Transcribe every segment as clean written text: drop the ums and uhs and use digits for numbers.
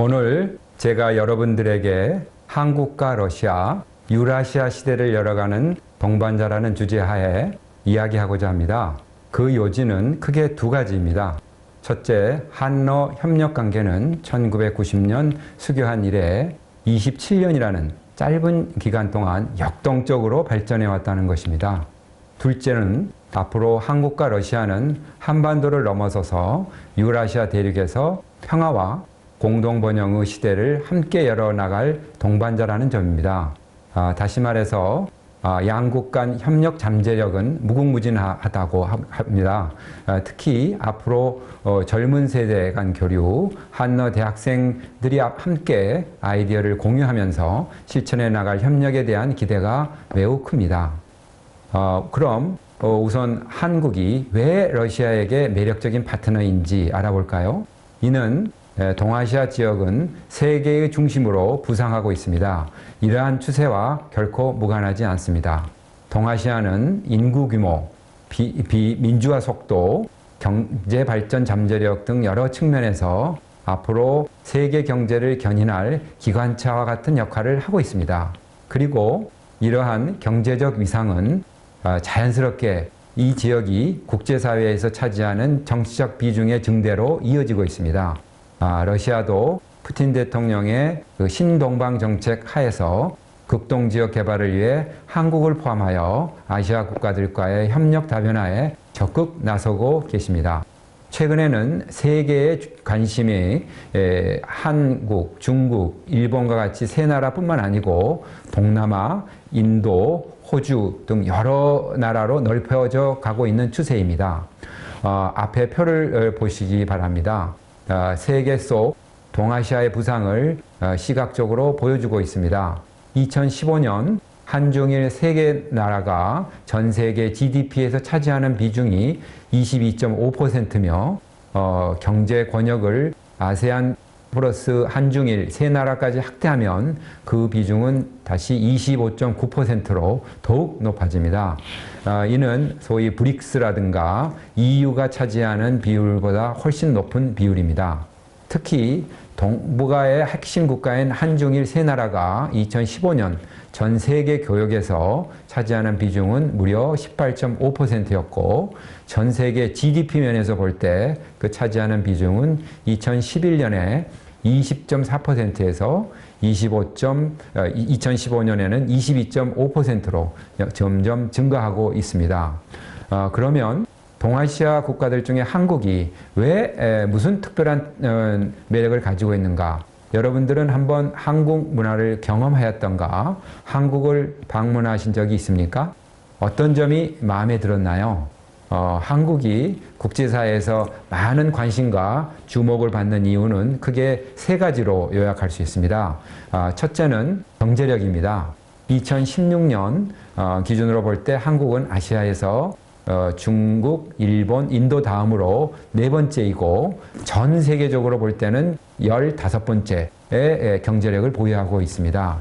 오늘 제가 여러분들에게 한국과 러시아, 유라시아 시대를 열어가는 동반자라는 주제하에 이야기하고자 합니다. 그 요지는 크게 두 가지입니다. 첫째, 한러 협력관계는 1990년 수교한 이래 27년이라는 짧은 기간 동안 역동적으로 발전해 왔다는 것입니다. 둘째는 앞으로 한국과 러시아는 한반도를 넘어서서 유라시아 대륙에서 평화와 공동번영의 시대를 함께 열어나갈 동반자라는 점입니다. 다시 말해서 양국 간 협력 잠재력은 무궁무진하다고 합니다. 특히 앞으로 젊은 세대 간 교류, 한러 대학생들이 함께 아이디어를 공유하면서 실천해 나갈 협력에 대한 기대가 매우 큽니다. 그럼 우선 한국이 왜 러시아에게 매력적인 파트너인지 알아볼까요? 이는 동아시아 지역은 세계의 중심으로 부상하고 있습니다. 이러한 추세와 결코 무관하지 않습니다. 동아시아는 인구 규모, 민주화 속도, 경제 발전 잠재력 등 여러 측면에서 앞으로 세계 경제를 견인할 기관차와 같은 역할을 하고 있습니다. 그리고 이러한 경제적 위상은 자연스럽게 이 지역이 국제사회에서 차지하는 정치적 비중의 증대로 이어지고 있습니다. 러시아도 푸틴 대통령의 신동방 정책 하에서 극동지역 개발을 위해 한국을 포함하여 아시아 국가들과의 협력 다변화에 적극 나서고 계십니다. 최근에는 세계의 관심이 한국, 중국, 일본과 같이 세 나라뿐만 아니고 동남아, 인도, 호주 등 여러 나라로 넓혀져 가고 있는 추세입니다. 앞에 표를 보시기 바랍니다. 세계 속 동아시아의 부상을 시각적으로 보여주고 있습니다. 2015년 한중일 세 개 나라가 전 세계 GDP에서 차지하는 비중이 22.5%며 경제 권역을 아세안 플러스 한중일 세 나라까지 확대하면 그 비중은 다시 25.9%로 더욱 높아집니다. 이는 소위 브릭스라든가 EU가 차지하는 비율보다 훨씬 높은 비율입니다. 특히 동북아의 핵심 국가인 한중일 세 나라가 2015년 전 세계 교역에서 차지하는 비중은 무려 18.5%였고 전 세계 GDP 면에서 볼 때 그 차지하는 비중은 2011년에 20.4%에서 2015년에는 22.5%로 점점 증가하고 있습니다. 그러면 동아시아 국가들 중에 한국이 왜 무슨 특별한 매력을 가지고 있는가? 여러분들은 한번 한국 문화를 경험하였던가? 한국을 방문하신 적이 있습니까? 어떤 점이 마음에 들었나요? 한국이 국제사회에서 많은 관심과 주목을 받는 이유는 크게 세 가지로 요약할 수 있습니다. 첫째는 경제력입니다. 2016년 기준으로 볼 때 한국은 아시아에서 중국, 일본, 인도 다음으로 네 번째이고 전 세계적으로 볼 때는 15번째의 경제력을 보유하고 있습니다.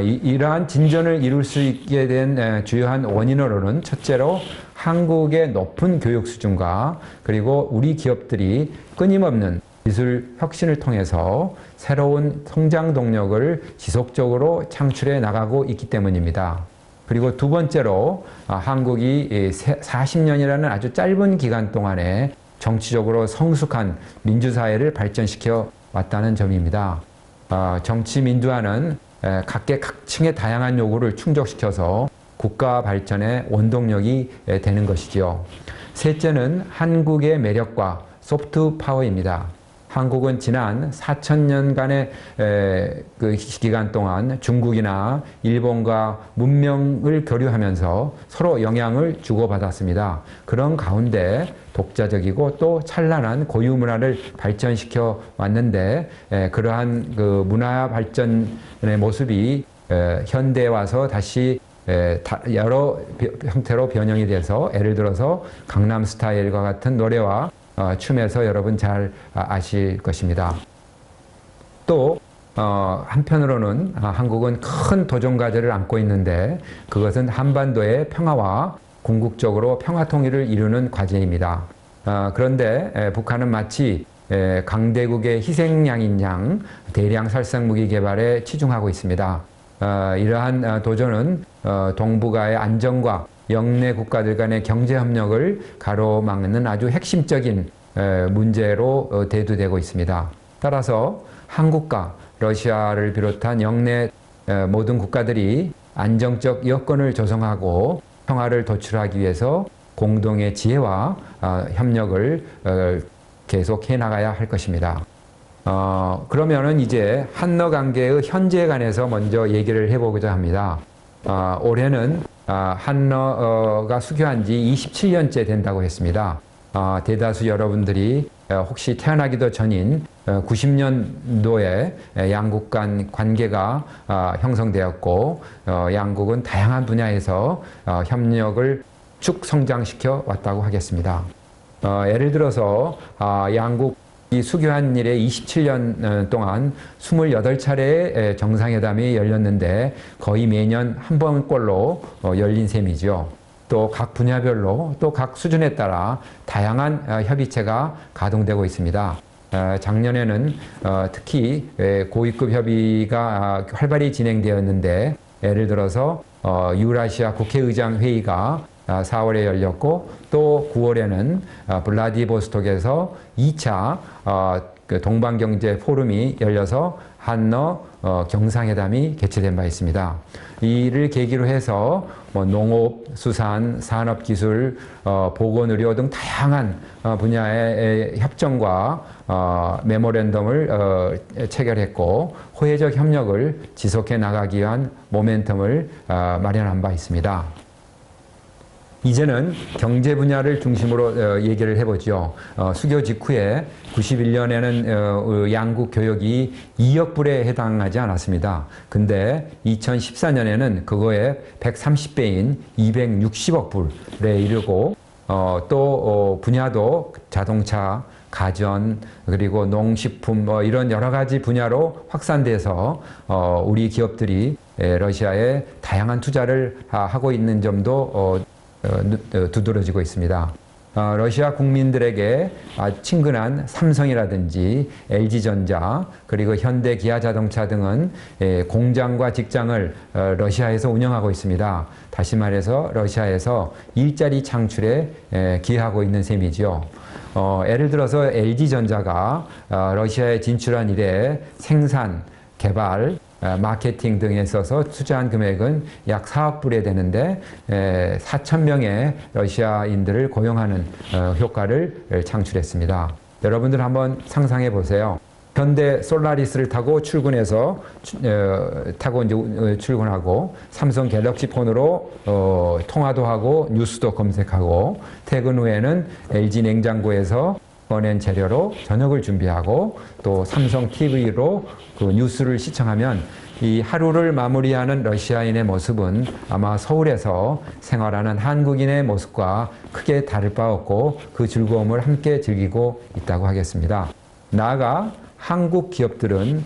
이러한 진전을 이룰 수 있게 된 주요한 원인으로는 첫째로 한국의 높은 교육 수준과 그리고 우리 기업들이 끊임없는 기술 혁신을 통해서 새로운 성장 동력을 지속적으로 창출해 나가고 있기 때문입니다. 그리고 두 번째로 한국이 40년이라는 아주 짧은 기간 동안에 정치적으로 성숙한 민주사회를 발전시켜 왔다는 점입니다. 정치 민주화는 각계각층의 다양한 요구를 충족시켜서 국가 발전의 원동력이 되는 것이지요. 셋째는 한국의 매력과 소프트 파워입니다. 한국은 지난 4,000년간의 그 기간 동안 중국이나 일본과 문명을 교류하면서 서로 영향을 주고받았습니다. 그런 가운데 독자적이고 또 찬란한 고유 문화를 발전시켜 왔는데 그러한 그 문화 발전의 모습이 현대에 와서 다시 여러 형태로 변형이 돼서 예를 들어서 강남 스타일과 같은 노래와 춤에서 여러분 잘 아실 것입니다. 또 한편으로는 한국은 큰 도전 과제를 안고 있는데 그것은 한반도의 평화와 궁극적으로 평화 통일을 이루는 과제입니다. 그런데 북한은 마치 강대국의 희생양인 양 대량 살상 무기 개발에 치중하고 있습니다. 이러한 도전은 동북아의 안정과 영내 국가들 간의 경제 협력을 가로막는 아주 핵심적인 문제로 대두되고 있습니다. 따라서 한국과 러시아를 비롯한 영내 모든 국가들이 안정적 여건을 조성하고 평화를 도출하기 위해서 공동의 지혜와 협력을 계속 해나가야 할 것입니다. 그러면은 이제 한러 관계의 현재에 관해서 먼저 얘기를 해보고자 합니다. 올해는 한러가 수교한 지 27년째 된다고 했습니다. 대다수 여러분들이 혹시 태어나기도 전인 90년도에 양국 간 관계가 형성되었고 양국은 다양한 분야에서 협력을 쭉 성장시켜 왔다고 하겠습니다. 예를 들어서 양국이 수교한 이래 27년 동안 28차례의 정상회담이 열렸는데 거의 매년 한 번꼴로 열린 셈이죠. 또 각 분야별로 또 각 수준에 따라 다양한 협의체가 가동되고 있습니다. 작년에는 특히 고위급 협의가 활발히 진행되었는데 예를 들어서 유라시아 국회의장 회의가 4월에 열렸고 또 9월에는 블라디보스톡에서 2차 동방경제 포럼이 열려서 한러 정상회담이 개최된 바 있습니다. 이를 계기로 해서 농업, 수산, 산업기술, 보건의료 등 다양한 분야의 협정과 메모랜덤을 체결했고 호혜적 협력을 지속해 나가기 위한 모멘텀을 마련한 바 있습니다. 이제는 경제 분야를 중심으로 얘기를 해보죠. 수교 직후에 91년에는 양국 교역이 2억 불에 해당하지 않았습니다. 근데 2014년에는 그거의 130배인 260억 불에 이르고 또 분야도 자동차, 가전, 그리고 농식품 이런 여러 가지 분야로 확산돼서 우리 기업들이 러시아에 다양한 투자를 하고 있는 점도 두드러지고 있습니다. 러시아 국민들에게 친근한 삼성이라든지 LG전자 그리고 현대 기아자동차 등은 공장과 직장을 러시아에서 운영하고 있습니다. 다시 말해서 러시아에서 일자리 창출에 기여하고 있는 셈이죠. 예를 들어서 LG전자가 러시아에 진출한 이래 생산, 개발, 마케팅 등에 있어서 투자한 금액은 약 4억 불에 되는데 4,000명의 러시아인들을 고용하는 효과를 창출했습니다. 여러분들 한번 상상해 보세요. 현대 솔라리스를 타고 출근해서 출근하고 삼성 갤럭시 폰으로 통화도 하고 뉴스도 검색하고 퇴근 후에는 LG 냉장고에서 꺼낸 재료로 저녁을 준비하고 또 삼성 TV로 그 뉴스를 시청하면 이 하루를 마무리하는 러시아인의 모습은 아마 서울에서 생활하는 한국인의 모습과 크게 다를 바 없고 그 즐거움을 함께 즐기고 있다고 하겠습니다. 나아가 한국 기업들은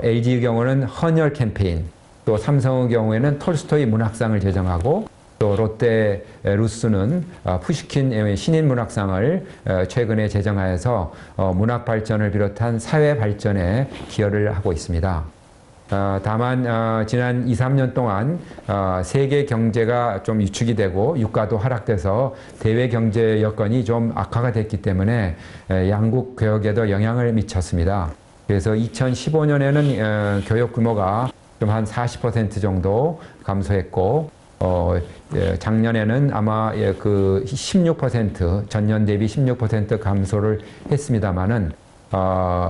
LG의 경우는 헌혈 캠페인, 또 삼성의 경우에는 톨스토이 문학상을 제정하고 또 롯데 루스는 푸시킨 신인 문학상을 최근에 제정하여서 문학 발전을 비롯한 사회 발전에 기여를 하고 있습니다. 다만 지난 2, 3년 동안 세계 경제가 좀 위축이 되고 유가도 하락돼서 대외 경제 여건이 좀 악화가 됐기 때문에 양국 교역에도 영향을 미쳤습니다. 그래서 2015년에는 교역 규모가 좀 한 40% 정도 감소했고 작년에는 아마 그 16% 전년 대비 16% 감소를 했습니다만은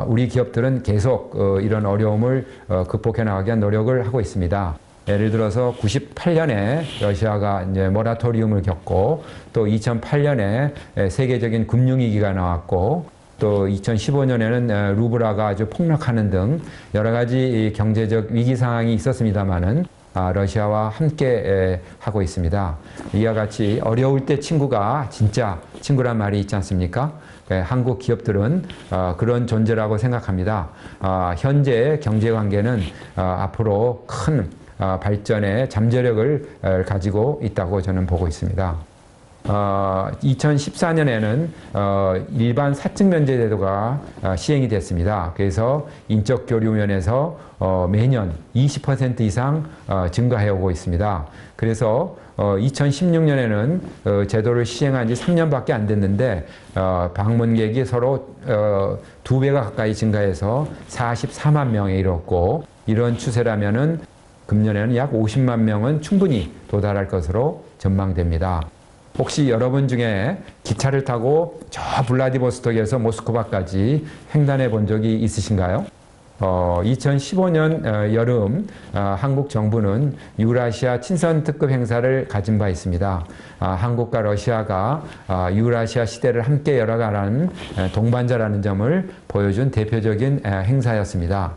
우리 기업들은 계속 이런 어려움을 극복해 나가기 위한 노력을 하고 있습니다. 예를 들어서 98년에 러시아가 이제 모라토리움을 겪고 또 2008년에 세계적인 금융위기가 나왔고 또 2015년에는 루블화가 아주 폭락하는 등 여러 가지 경제적 위기 상황이 있었습니다만은 러시아와 함께 하고 있습니다. 이와 같이 어려울 때 친구가 진짜 친구란 말이 있지 않습니까? 한국 기업들은 그런 존재라고 생각합니다. 현재 경제관계는 앞으로 큰 발전의 잠재력을 가지고 있다고 저는 보고 있습니다. 2014년에는 일반 사적 면제 제도가 시행이 됐습니다. 그래서 인적 교류 면에서 매년 20% 이상 증가해 오고 있습니다. 그래서 2016년에는 제도를 시행한 지 3년밖에 안 됐는데 방문객이 서로 2배가 가까이 증가해서 44만 명에 이뤘고, 이런 추세라면은 금년에는 약 50만 명은 충분히 도달할 것으로 전망됩니다. 혹시 여러분 중에 기차를 타고 저 블라디보스톡에서 모스크바까지 횡단해 본 적이 있으신가요? 2015년 여름 한국 정부는 유라시아 친선 특급 행사를 가진 바 있습니다. 한국과 러시아가 유라시아 시대를 함께 열어가라는 동반자라는 점을 보여준 대표적인 행사였습니다.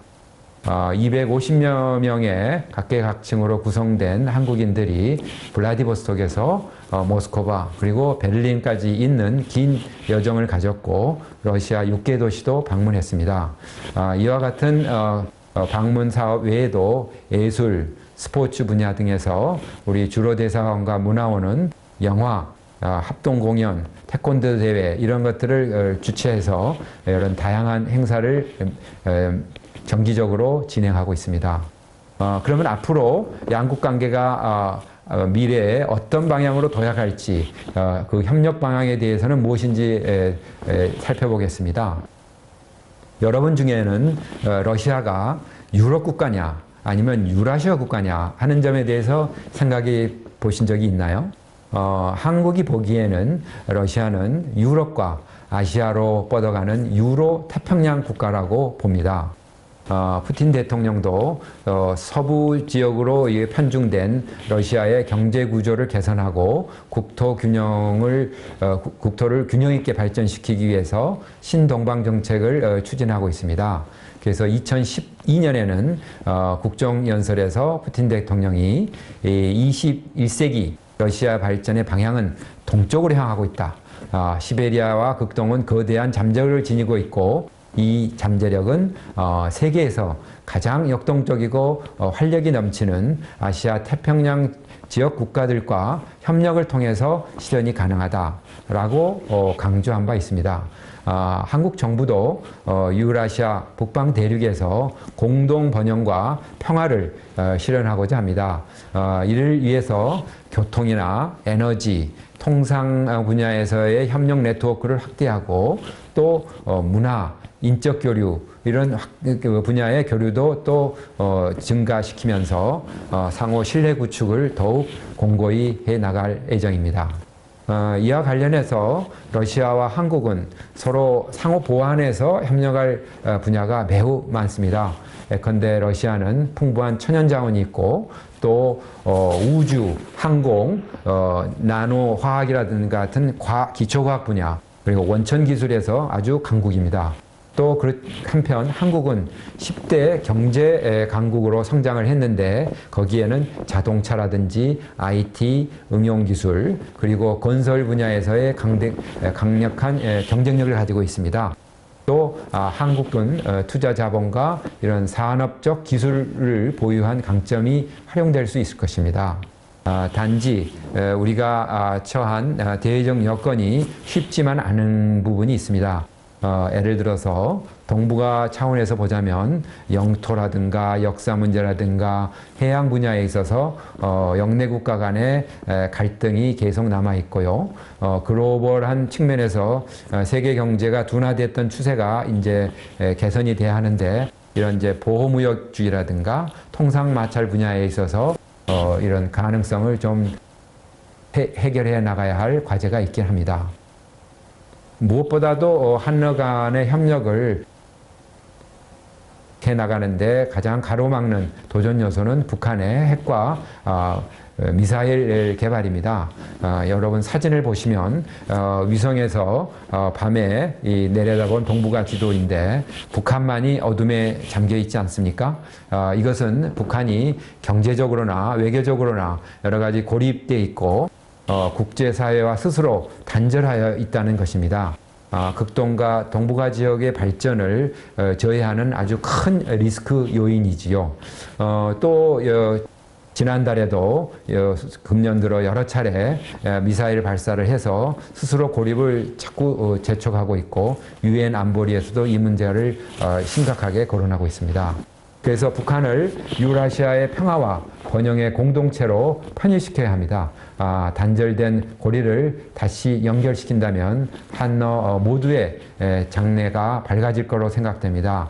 250여 명의 각계각층으로 구성된 한국인들이 블라디보스톡에서 모스크바 그리고 베를린까지 있는 긴 여정을 가졌고, 러시아 6개 도시도 방문했습니다. 이와 같은 방문 사업 외에도 예술, 스포츠 분야 등에서 우리 주로 대사관과 문화원은 영화, 합동 공연, 태권도 대회 이런 것들을 주최해서 이런 다양한 행사를 정기적으로 진행하고 있습니다. 그러면 앞으로 양국 관계가 미래에 어떤 방향으로 도약할지, 그 협력 방향에 대해서는 무엇인지 살펴보겠습니다. 여러분 중에는 러시아가 유럽 국가냐 아니면 유라시아 국가냐 하는 점에 대해서 생각해 보신 적이 있나요? 한국이 보기에는 러시아는 유럽과 아시아로 뻗어가는 유로 태평양 국가라고 봅니다. 푸틴 대통령도 서부 지역으로 편중된 러시아의 경제 구조를 개선하고 국토를 균형 있게 발전시키기 위해서 신동방 정책을 추진하고 있습니다. 그래서 2012년에는 국정연설에서 푸틴 대통령이 21세기 러시아 발전의 방향은 동쪽으로 향하고 있다. 시베리아와 극동은 거대한 잠재력을 지니고 있고, 이 잠재력은 세계에서 가장 역동적이고 활력이 넘치는 아시아 태평양 지역 국가들과 협력을 통해서 실현이 가능하다라고 강조한 바 있습니다. 한국 정부도 유라시아 북방 대륙에서 공동 번영과 평화를 실현하고자 합니다. 이를 위해서 교통이나 에너지, 통상 분야에서의 협력 네트워크를 확대하고, 또 문화, 인적 교류 이런 분야의 교류도 또 증가시키면서 상호 신뢰 구축을 더욱 공고히 해 나갈 예정입니다. 이와 관련해서 러시아와 한국은 서로 상호 보완해서 협력할 분야가 매우 많습니다. 예컨대 러시아는 풍부한 천연 자원이 있고, 또 우주, 항공, 나노 화학이라든가 같은 기초과학 분야, 그리고 원천 기술에서 아주 강국입니다. 또 한편 한국은 10대 경제 강국으로 성장을 했는데, 거기에는 자동차라든지 IT, 응용기술, 그리고 건설 분야에서의 강력한 경쟁력을 가지고 있습니다. 또 한국은 투자 자본과 이런 산업적 기술을 보유한 강점이 활용될 수 있을 것입니다. 단지 우리가 처한 대외적 여건이 쉽지만 않은 부분이 있습니다. 예를 들어서 동북아 차원에서 보자면 영토라든가 역사 문제라든가 해양 분야에 있어서 영내 국가 간의 갈등이 계속 남아 있고요. 글로벌한 측면에서 세계 경제가 둔화됐던 추세가 이제 개선이 돼야 하는데, 이런 이제 보호무역주의라든가 통상 마찰 분야에 있어서 이런 가능성을 좀 해결해 나가야 할 과제가 있긴 합니다. 무엇보다도 한러 간의 협력을 해 나가는데 가장 가로막는 도전 요소는 북한의 핵과 미사일 개발입니다. 여러분 사진을 보시면 위성에서 밤에 내려다본 동북아 지도인데 북한만이 어둠에 잠겨 있지 않습니까? 이것은 북한이 경제적으로나 외교적으로나 여러 가지 고립되어 있고 국제사회와 스스로 단절하여 있다는 것입니다. 극동과 동북아 지역의 발전을 저해하는 아주 큰 리스크 요인이지요. 또 지난달에도 금년 들어 여러 차례 미사일 발사를 해서 스스로 고립을 자꾸 재촉하고 있고 유엔 안보리에서도 이 문제를 심각하게 거론하고 있습니다. 그래서 북한을 유라시아의 평화와 번영의 공동체로 편입시켜야 합니다. 단절된 고리를 다시 연결시킨다면 한러 모두의 장래가 밝아질 거로 생각됩니다.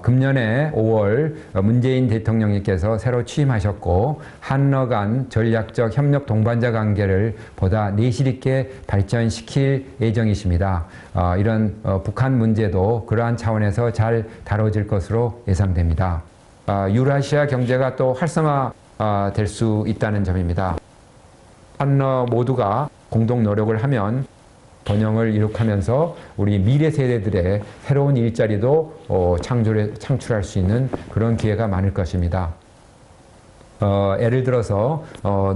금년에 5월 문재인 대통령님께서 새로 취임하셨고 한러 간 전략적 협력 동반자 관계를 보다 내실 있게 발전시킬 예정이십니다. 이런 북한 문제도 그러한 차원에서 잘 다뤄질 것으로 예상됩니다. 유라시아 경제가 또 활성화 될 수 있다는 점입니다. 한러 모두가 공동 노력을 하면 번영을 이룩하면서 우리 미래 세대들의 새로운 일자리도 창출할 수 있는 그런 기회가 많을 것입니다. 예를 들어서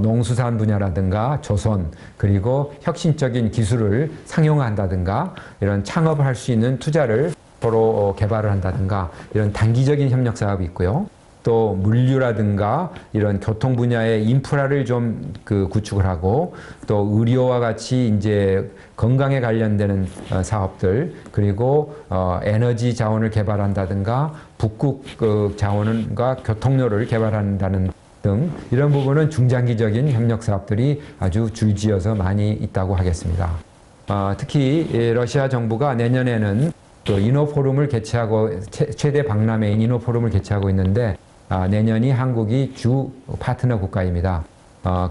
농수산 분야라든가 조선 그리고 혁신적인 기술을 상용화한다든가 이런 창업을 할 수 있는 투자를 서로 개발을 한다든가 이런 단기적인 협력 사업이 있고요. 또 물류라든가 이런 교통 분야의 인프라를 좀 구축을 하고 또 의료와 같이 이제 건강에 관련되는 사업들 그리고 에너지 자원을 개발한다든가 북극 자원과 교통로를 개발한다는 등 이런 부분은 중장기적인 협력 사업들이 아주 줄지어서 많이 있다고 하겠습니다. 특히 러시아 정부가 내년에는 또 인호포럼을 개최하고 최대 박람회인 인호포럼을 개최하고 있는데 내년이 한국이 주 파트너 국가입니다.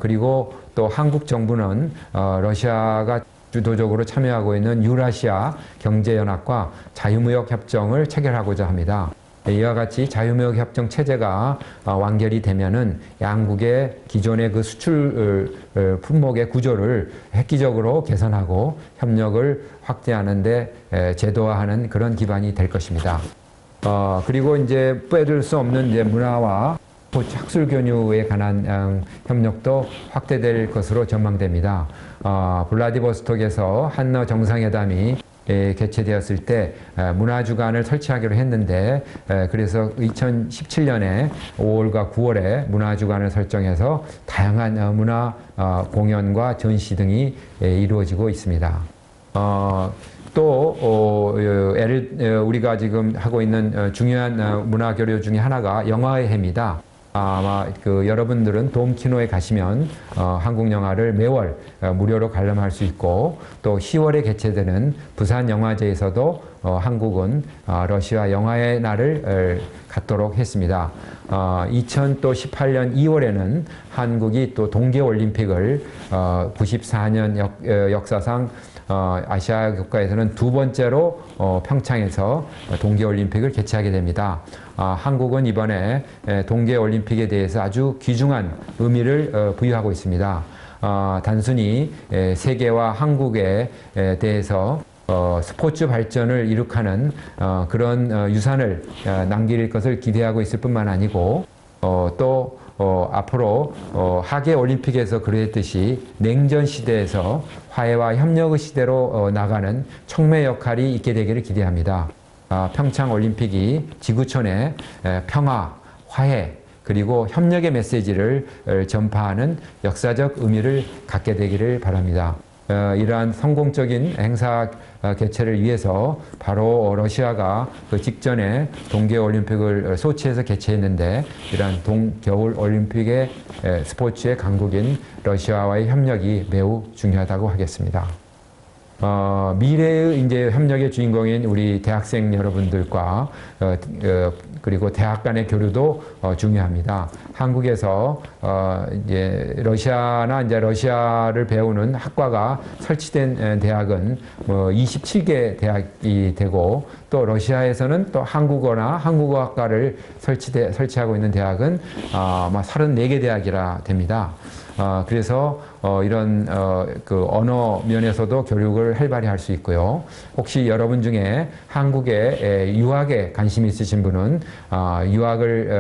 그리고 또 한국 정부는 러시아가 주도적으로 참여하고 있는 유라시아 경제연합과 자유무역 협정을 체결하고자 합니다. 이와 같이 자유무역 협정 체제가 완결이 되면은 양국의 기존의 그 수출 품목의 구조를 획기적으로 개선하고 협력을 확대하는 데 제도화하는 그런 기반이 될 것입니다. 그리고 이제 빼둘 수 없는 이제 문화와 학술 교류에 관한 협력도 확대될 것으로 전망됩니다. 블라디보스톡에서 한러 정상회담이 개최되었을 때 문화주간을 설치하기로 했는데 그래서 2017년에 5월과 9월에 문화주간을 설정해서 다양한 문화 공연과 전시 등이 이루어지고 있습니다. 또 우리가 지금 하고 있는 중요한 문화 교류 중에 하나가 영화의 해입니다. 아마 여러분들은 돔키노에 가시면 한국 영화를 매월 무료로 관람할 수 있고 또 10월에 개최되는 부산 영화제에서도 한국은 러시아 영화의 날을 갖도록 했습니다. 2018년 2월에는 한국이 또 동계올림픽을 94년 역사상 아시아 국가에서는 두 번째로 평창에서 동계올림픽을 개최하게 됩니다. 한국은 이번에 동계올림픽에 대해서 아주 귀중한 의미를 부여하고 있습니다. 단순히 세계와 한국에 대해서 스포츠 발전을 이룩하는 그런 유산을 남길 것을 기대하고 있을 뿐만 아니고 또 앞으로 하계 올림픽에서 그랬듯이 냉전 시대에서 화해와 협력의 시대로 나가는 촉매 역할이 있게 되기를 기대합니다. 평창 올림픽이 지구촌의 평화, 화해 그리고 협력의 메시지를 전파하는 역사적 의미를 갖게 되기를 바랍니다. 이러한 성공적인 행사 개최를 위해서 바로 러시아가 그 직전에 동계올림픽을 소치에서 개최했는데 이러한 겨울올림픽의 스포츠의 강국인 러시아와의 협력이 매우 중요하다고 하겠습니다. 미래의 이제 협력의 주인공인 우리 대학생 여러분들과 그리고 대학 간의 교류도 중요합니다. 한국에서 이제 러시아나 이제 러시아를 배우는 학과가 설치된 대학은 뭐 27개 대학이 되고 또 러시아에서는 또 한국어나 한국어학과를 설치하고 있는 대학은 아마 34개 대학이라 됩니다. 그래서 이런 그 언어 면에서도 교육을 활발히 할 수 있고요. 혹시 여러분 중에 한국에 유학에 관심이 있으신 분은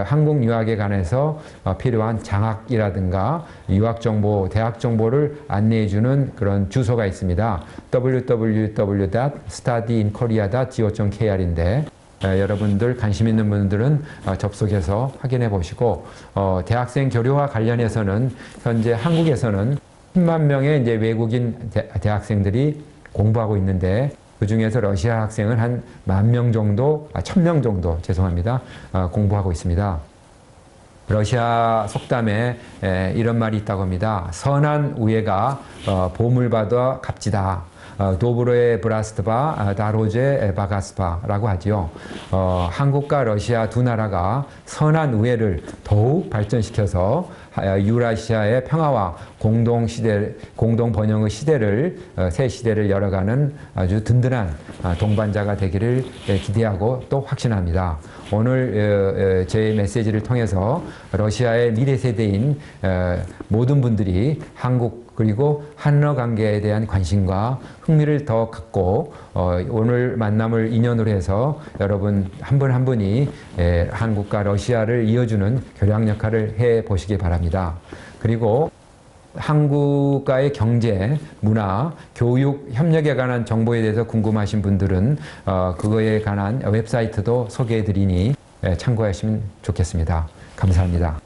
한국 유학에 관해서 필요한 장학이라든가 유학 정보, 대학 정보를 안내해 주는 그런 주소가 있습니다. www.studyinkorea.go.kr인데 여러분들 관심 있는 분들은 접속해서 확인해 보시고 대학생 교류와 관련해서는 현재 한국에서는 10만 명의 이제 외국인 대학생들이 공부하고 있는데 그 중에서 러시아 학생은 한 10,000명 정도, 1,000명 정도 죄송합니다. 공부하고 있습니다. 러시아 속담에 이런 말이 있다고 합니다. 선한 우애가 보물받아 값지다. 도브로의 브라스트바, 다로제 바가스파라고 하지요. 한국과 러시아 두 나라가 선한 우애를 더욱 발전시켜서 유라시아의 평화와 공동 번영의 시대를 새 시대를 열어가는 아주 든든한 동반자가 되기를 기대하고 또 확신합니다. 오늘 제 메시지를 통해서 러시아의 미래 세대인 모든 분들이 한국 그리고 한러 관계에 대한 관심과 흥미를 더 갖고 오늘 만남을 인연으로 해서 여러분 한 분 한 분이 한국과 러시아를 이어주는 교량 역할을 해 보시기 바랍니다. 그리고 한국과의 경제, 문화, 교육, 협력에 관한 정보에 대해서 궁금하신 분들은 그거에 관한 웹사이트도 소개해 드리니 참고하시면 좋겠습니다. 감사합니다.